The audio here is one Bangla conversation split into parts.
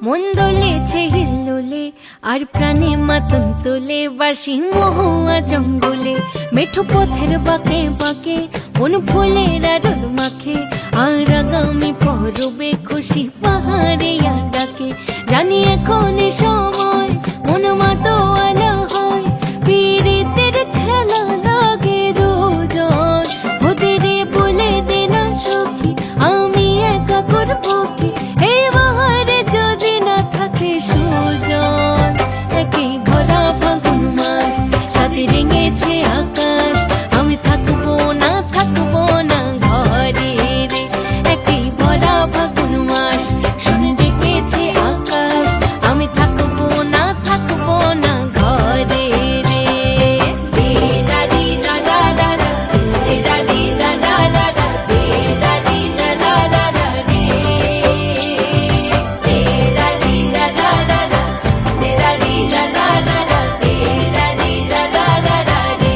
মন দোলেছে হিল্লোলে আর প্রাণে মাতন তোলে বাসি মহুয়া জঙ্গলে মেঠো পথের বাঁকে বাঁকে মন ফুলের রোদ মাখে আর আগামী পরবে খুশি পাহাড়ে ডাকে জানি এখন সময় মন মাতোয়ালা হয় পীড়িতের খেলা লাগে দুজন ওদের বলে দে না সখী আমি একা করবো কি এই বাহারে যদি না থাকে সুজন একই ভরা ফাগুন মাস সাথে রেঙেছে আকাশ আমি থাকবো না ঘরে রে একই ভরা ফাগুন মাস শুনে ডেকেছে আকাশ আমি থাকবো না ঘরে রে রে দাদি দাদা দাদা রে দাদি দাদা দাদা রে দাদি দাদা দাদা রে রে দাদি দাদা দাদা রে দাদি দাদা দাদা রে দাদি দাদা দাদা রে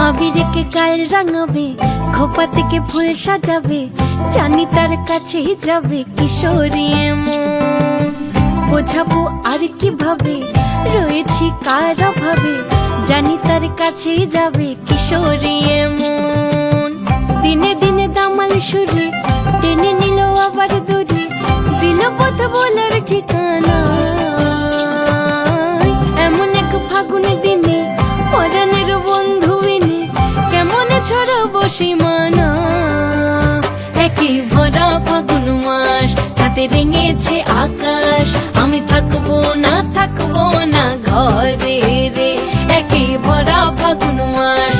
আবিরকে গাল রাঙাবে খোপা থেকে ফুল সাজাবে জানি তার কাছেই যাবে কিশোরী মন বোঝাবো আর কিভাবে রয়েছি কার অভাবে জানি তার কাছেই যাবে কিশোরী মন দিনে দিনে দামাল সুরে টেনে নিল আবার দূরে দিল পথ বলার ঠিকানা এমন এক ফাগুন দিনে পরাণের বন্ধু এনে কেমন ছড়াবো সীমানা একই ভরা ফাগুন মাস তাতে রেঙেছে আকাশ আমি থাকবো না ঘরে রে একই ভরা ফাগুন মাস